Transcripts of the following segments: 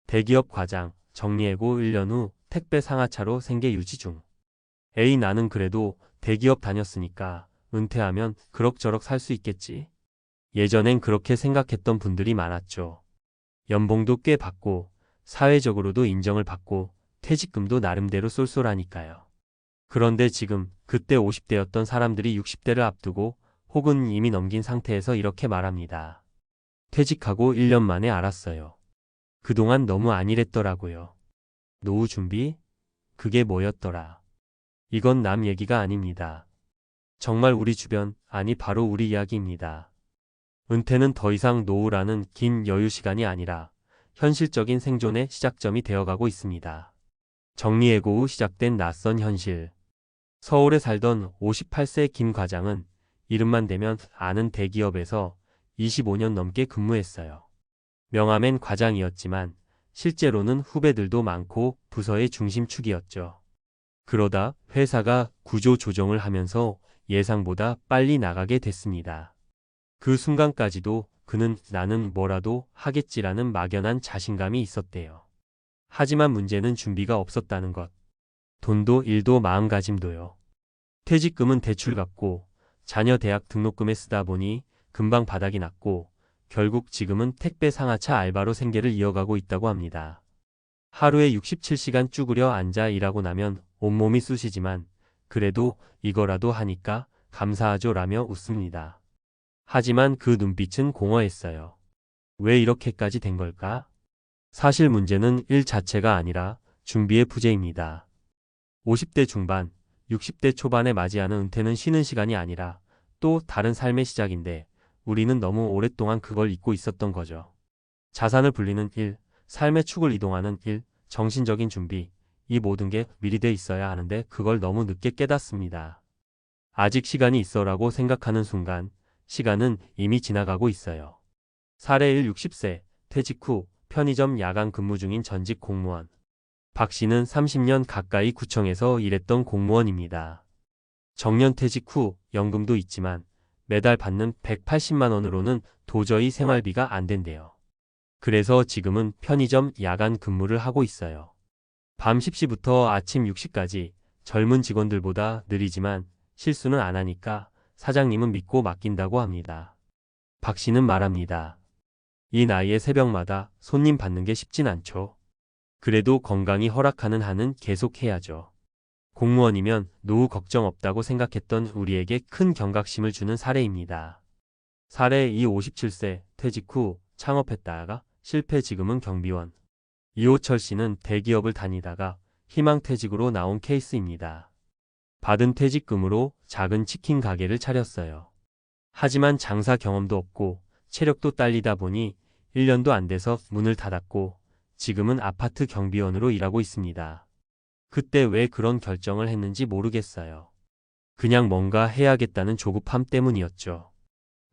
대기업 과장, 정리해고 1년 후 택배 상하차로 생계 유지 중. 에이 나는 그래도 대기업 다녔으니까 은퇴하면 그럭저럭 살 수 있겠지. 예전엔 그렇게 생각했던 분들이 많았죠. 연봉도 꽤 받고 사회적으로도 인정을 받고 퇴직금도 나름대로 쏠쏠하니까요. 그런데 지금 그때 50대였던 사람들이 60대를 앞두고 혹은 이미 넘긴 상태에서 이렇게 말합니다. 퇴직하고 1년 만에 알았어요. 그동안 너무 안일했더라고요. 노후 준비? 그게 뭐였더라. 이건 남 얘기가 아닙니다. 정말 우리 주변, 아니 바로 우리 이야기입니다. 은퇴는 더 이상 노후라는 긴 여유 시간이 아니라 현실적인 생존의 시작점이 되어가고 있습니다. 정리해고 후 시작된 낯선 현실. 서울에 살던 58세 김 과장은 이름만 대면 아는 대기업에서 25년 넘게 근무했어요. 명함엔 과장이었지만 실제로는 후배들도 많고 부서의 중심축이었죠. 그러다 회사가 구조 조정을 하면서 예상보다 빨리 나가게 됐습니다. 그 순간까지도 그는 나는 뭐라도 하겠지라는 막연한 자신감이 있었대요. 하지만 문제는 준비가 없었다는 것. 돈도 일도 마음가짐도요. 퇴직금은 대출 갚고 자녀 대학 등록금에 쓰다 보니 금방 바닥이 났고 결국 지금은 택배 상하차 알바로 생계를 이어가고 있다고 합니다. 하루에 67시간 쭈그려 앉아 일하고 나면 온몸이 쑤시지만 그래도 이거라도 하니까 감사하죠라며 웃습니다. 하지만 그 눈빛은 공허했어요. 왜 이렇게까지 된 걸까? 사실 문제는 일 자체가 아니라 준비의 부재입니다. 50대 중반, 60대 초반에 맞이하는 은퇴는 쉬는 시간이 아니라 또 다른 삶의 시작인데 우리는 너무 오랫동안 그걸 잊고 있었던 거죠. 자산을 불리는 일, 삶의 축을 이동하는 일, 정신적인 준비, 이 모든 게 미리 돼 있어야 하는데 그걸 너무 늦게 깨닫습니다. 아직 시간이 있어라고 생각하는 순간 시간은 이미 지나가고 있어요. 사례 1 60세, 퇴직 후 편의점 야간 근무 중인 전직 공무원. 박 씨는 30년 가까이 구청에서 일했던 공무원입니다. 정년 퇴직 후 연금도 있지만 매달 받는 180만 원으로는 도저히 생활비가 안 된대요. 그래서 지금은 편의점 야간 근무를 하고 있어요. 밤 10시부터 아침 6시까지 젊은 직원들보다 느리지만 실수는 안 하니까 사장님은 믿고 맡긴다고 합니다. 박 씨는 말합니다. 이 나이에 새벽마다 손님 받는 게 쉽진 않죠. 그래도 건강이 허락하는 한은 계속 해야죠. 공무원이면 노후 걱정 없다고 생각했던 우리에게 큰 경각심을 주는 사례입니다. 사례 2 57세, 퇴직 후 창업했다가 실패 지금은 경비원. 이호철 씨는 대기업을 다니다가 희망퇴직으로 나온 케이스입니다. 받은 퇴직금으로 작은 치킨 가게를 차렸어요. 하지만 장사 경험도 없고 체력도 딸리다 보니 1년도 안 돼서 문을 닫았고 지금은 아파트 경비원으로 일하고 있습니다. 그때 왜 그런 결정을 했는지 모르겠어요. 그냥 뭔가 해야겠다는 조급함 때문이었죠.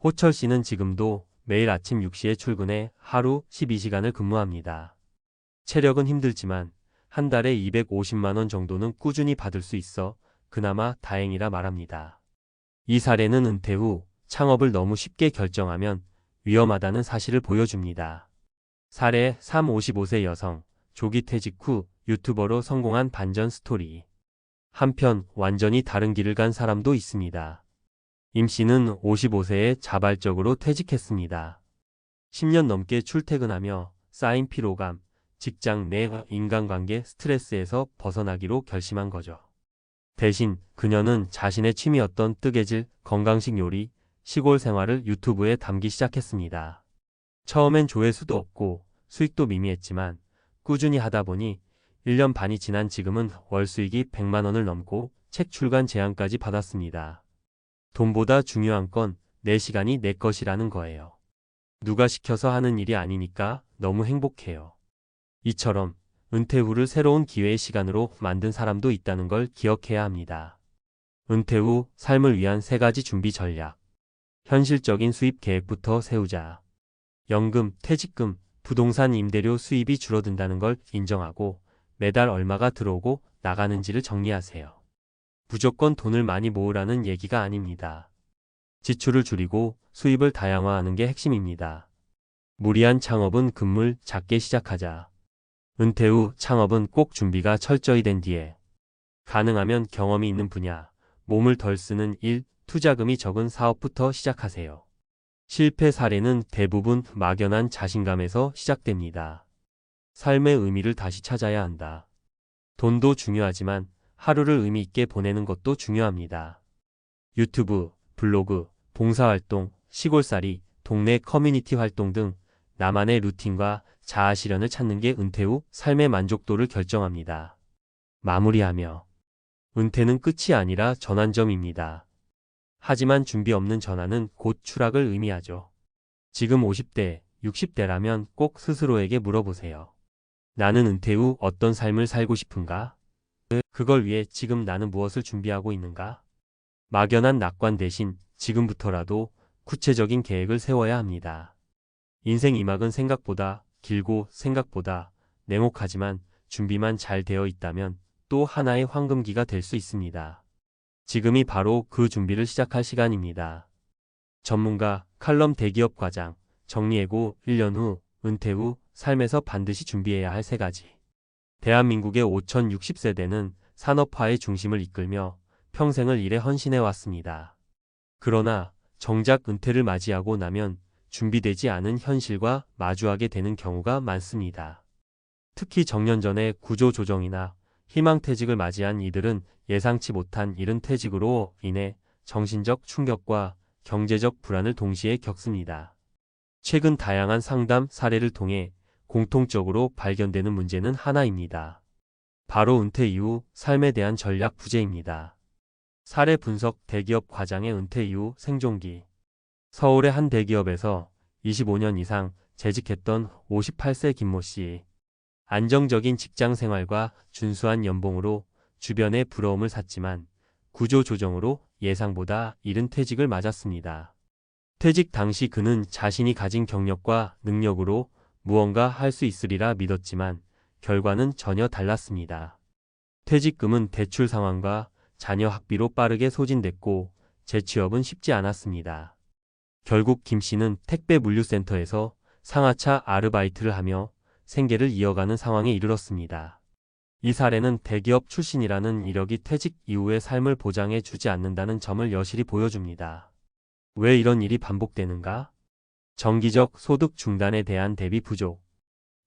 호철 씨는 지금도 매일 아침 6시에 출근해 하루 12시간을 근무합니다. 체력은 힘들지만 한 달에 250만 원 정도는 꾸준히 받을 수 있어 그나마 다행이라 말합니다. 이 사례는 은퇴 후 창업을 너무 쉽게 결정하면 위험하다는 사실을 보여줍니다. 사례 3 55세 여성, 조기 퇴직 후 유튜버로 성공한 반전 스토리. 한편 완전히 다른 길을 간 사람도 있습니다. 임 씨는 55세에 자발적으로 퇴직했습니다. 10년 넘게 출퇴근하며 쌓인 피로감, 직장 내 인간관계 스트레스에서 벗어나기로 결심한 거죠. 대신 그녀는 자신의 취미였던 뜨개질, 건강식 요리, 시골 생활을 유튜브에 담기 시작했습니다. 처음엔 조회수도 없고 수익도 미미했지만 꾸준히 하다 보니 1년 반이 지난 지금은 월 수익이 100만 원을 넘고 책 출간 제안까지 받았습니다. 돈보다 중요한 건 내 시간이 내 것이라는 거예요. 누가 시켜서 하는 일이 아니니까 너무 행복해요. 이처럼 은퇴 후를 새로운 기회의 시간으로 만든 사람도 있다는 걸 기억해야 합니다. 은퇴 후 삶을 위한 3가지 준비 전략. 현실적인 수입 계획부터 세우자. 연금, 퇴직금, 부동산 임대료 수입이 줄어든다는 걸 인정하고 매달 얼마가 들어오고 나가는지를 정리하세요. 무조건 돈을 많이 모으라는 얘기가 아닙니다. 지출을 줄이고 수입을 다양화하는 게 핵심입니다. 무리한 창업은 금물 작게 시작하자. 은퇴 후 창업은 꼭 준비가 철저히 된 뒤에 가능하면 경험이 있는 분야, 몸을 덜 쓰는 일, 투자금이 적은 사업부터 시작하세요. 실패 사례는 대부분 막연한 자신감에서 시작됩니다. 삶의 의미를 다시 찾아야 한다. 돈도 중요하지만 하루를 의미 있게 보내는 것도 중요합니다. 유튜브, 블로그, 봉사활동, 시골살이, 동네 커뮤니티 활동 등 나만의 루틴과 자아 실현을 찾는 게 은퇴 후 삶의 만족도를 결정합니다. 마무리하며 은퇴는 끝이 아니라 전환점입니다. 하지만 준비 없는 전환은 곧 추락을 의미하죠. 지금 50대, 60대라면 꼭 스스로에게 물어보세요. 나는 은퇴 후 어떤 삶을 살고 싶은가? 그걸 위해 지금 나는 무엇을 준비하고 있는가? 막연한 낙관 대신 지금부터라도 구체적인 계획을 세워야 합니다. 인생 2막은 생각보다 길고 생각보다 냉혹하지만 준비만 잘 되어 있다면 또 하나의 황금기가 될 수 있습니다. 지금이 바로 그 준비를 시작할 시간입니다. 전문가, 칼럼 대기업 과장, 정리해고 1년 후, 은퇴 후 삶에서 반드시 준비해야 할 3가지. 대한민국의 5060세대는 산업화의 중심을 이끌며 평생을 일에 헌신해 왔습니다. 그러나 정작 은퇴를 맞이하고 나면 준비되지 않은 현실과 마주하게 되는 경우가 많습니다. 특히 정년 전에 구조조정이나 희망퇴직을 맞이한 이들은 예상치 못한 이른 퇴직으로 인해 정신적 충격과 경제적 불안을 동시에 겪습니다. 최근 다양한 상담 사례를 통해 공통적으로 발견되는 문제는 하나입니다. 바로 은퇴 이후 삶에 대한 전략 부재입니다. 사례 분석 대기업 과장의 은퇴 이후 생존기. 서울의 한 대기업에서 25년 이상 재직했던 58세 김모 씨. 안정적인 직장 생활과 준수한 연봉으로 주변의 부러움을 샀지만 구조조정으로 예상보다 이른 퇴직을 맞았습니다. 퇴직 당시 그는 자신이 가진 경력과 능력으로 무언가 할 수 있으리라 믿었지만 결과는 전혀 달랐습니다. 퇴직금은 대출 상환과 자녀 학비로 빠르게 소진됐고 재취업은 쉽지 않았습니다. 결국 김 씨는 택배 물류센터에서 상하차 아르바이트를 하며 생계를 이어가는 상황에 이르렀습니다. 이 사례는 대기업 출신이라는 이력이 퇴직 이후의 삶을 보장해 주지 않는다는 점을 여실히 보여줍니다. 왜 이런 일이 반복되는가? 정기적 소득 중단에 대한 대비 부족.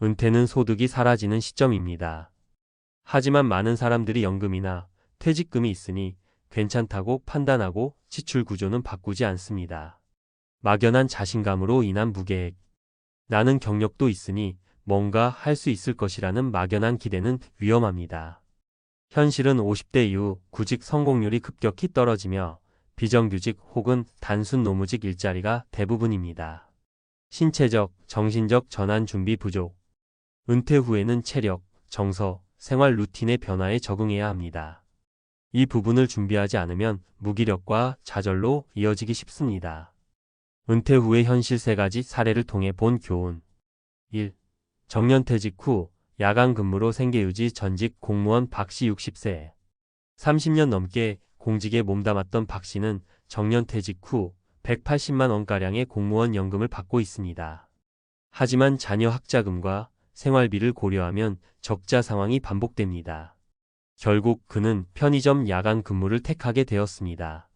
은퇴는 소득이 사라지는 시점입니다. 하지만 많은 사람들이 연금이나 퇴직금이 있으니 괜찮다고 판단하고 지출 구조는 바꾸지 않습니다. 막연한 자신감으로 인한 무계획. 나는 경력도 있으니 뭔가 할 수 있을 것이라는 막연한 기대는 위험합니다. 현실은 50대 이후 구직 성공률이 급격히 떨어지며 비정규직 혹은 단순 노무직 일자리가 대부분입니다. 신체적, 정신적 전환 준비 부족. 은퇴 후에는 체력, 정서, 생활 루틴의 변화에 적응해야 합니다. 이 부분을 준비하지 않으면 무기력과 좌절로 이어지기 쉽습니다. 은퇴 후의 현실 3가지 사례를 통해 본 교훈. 1. 정년퇴직 후 야간 근무로 생계 유지 전직 공무원 박 씨 60세. 30년 넘게 공직에 몸담았던 박 씨는 정년퇴직 후 180만 원가량의 공무원 연금을 받고 있습니다. 하지만 자녀 학자금과 생활비를 고려하면 적자 상황이 반복됩니다. 결국 그는 편의점 야간 근무를 택하게 되었습니다.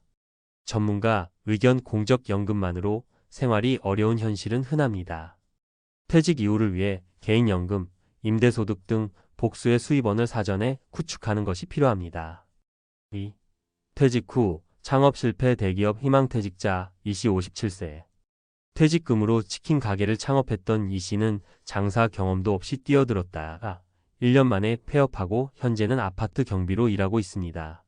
전문가 의견 공적 연금만으로 생활이 어려운 현실은 흔합니다. 퇴직 이후를 위해 개인연금, 임대소득 등 복수의 수입원을 사전에 구축하는 것이 필요합니다. 2. 퇴직 후 창업 실패 대기업 희망퇴직자 이 씨 57세. 퇴직금으로 치킨 가게를 창업했던 이 씨는 장사 경험도 없이 뛰어들었다가 1년 만에 폐업하고 현재는 아파트 경비로 일하고 있습니다.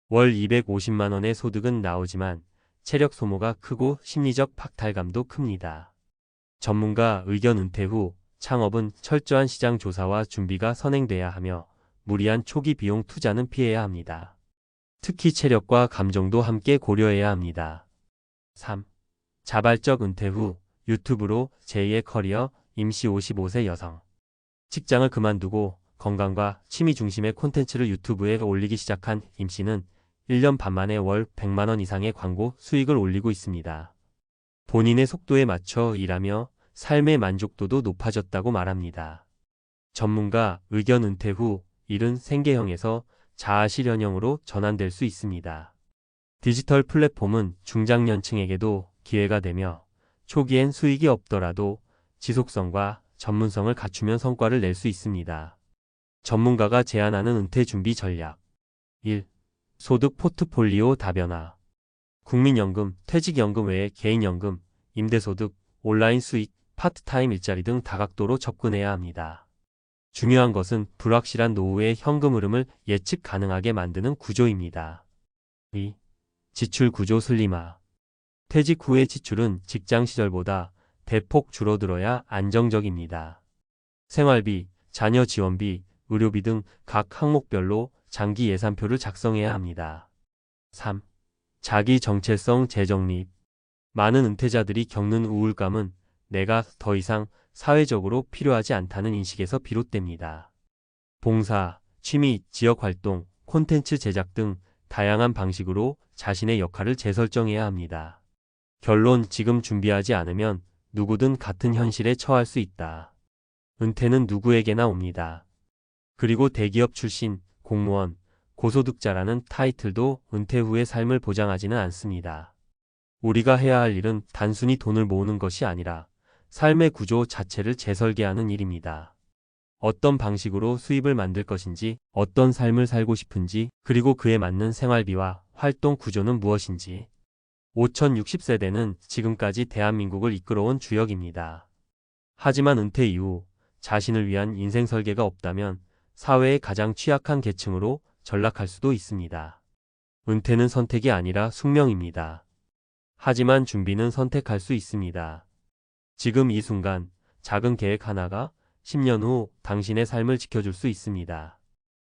월 250만 원의 소득은 나오지만 체력 소모가 크고 심리적 박탈감도 큽니다. 전문가 의견 은퇴 후 창업은 철저한 시장 조사와 준비가 선행돼야 하며 무리한 초기 비용 투자는 피해야 합니다. 특히 체력과 감정도 함께 고려해야 합니다. 3. 자발적 은퇴 후 유튜브로 제2의 커리어 임씨 55세 여성. 직장을 그만두고 건강과 취미 중심의 콘텐츠를 유튜브에 올리기 시작한 임씨는 1년 반 만에 월 100만 원 이상의 광고 수익을 올리고 있습니다. 본인의 속도에 맞춰 일하며 삶의 만족도도 높아졌다고 말합니다. 전문가 의견 은퇴 후 일은 생계형에서 자아실현형으로 전환될 수 있습니다. 디지털 플랫폼은 중장년층에게도 기회가 되며 초기엔 수익이 없더라도 지속성과 전문성을 갖추면 성과를 낼 수 있습니다. 전문가가 제안하는 은퇴 준비 전략 1. 소득 포트폴리오 다변화. 국민연금, 퇴직연금 외에 개인연금, 임대소득, 온라인 수익, 파트타임 일자리 등 다각도로 접근해야 합니다. 중요한 것은 불확실한 노후의 현금 흐름을 예측 가능하게 만드는 구조입니다. 2. 지출 구조 슬림화. 퇴직 후의 지출은 직장 시절보다 대폭 줄어들어야 안정적입니다. 생활비, 자녀 지원비, 의료비 등 각 항목별로 장기 예산표를 작성해야 합니다. 3. 자기 정체성 재정립. 많은 은퇴자들이 겪는 우울감은 내가 더 이상 사회적으로 필요하지 않다는 인식에서 비롯됩니다. 봉사, 취미, 지역활동, 콘텐츠 제작 등 다양한 방식으로 자신의 역할을 재설정해야 합니다. 결론, 지금 준비하지 않으면 누구든 같은 현실에 처할 수 있다. 은퇴는 누구에게나 옵니다. 그리고 대기업 출신, 공무원, 고소득자라는 타이틀도 은퇴 후의 삶을 보장하지는 않습니다. 우리가 해야 할 일은 단순히 돈을 모으는 것이 아니라 삶의 구조 자체를 재설계하는 일입니다. 어떤 방식으로 수입을 만들 것인지, 어떤 삶을 살고 싶은지, 그리고 그에 맞는 생활비와 활동 구조는 무엇인지. 5060세대는 지금까지 대한민국을 이끌어온 주역입니다. 하지만 은퇴 이후 자신을 위한 인생 설계가 없다면 사회의 가장 취약한 계층으로 전락할 수도 있습니다. 은퇴는 선택이 아니라 숙명입니다. 하지만 준비는 선택할 수 있습니다. 지금 이 순간 작은 계획 하나가 10년 후 당신의 삶을 지켜줄 수 있습니다.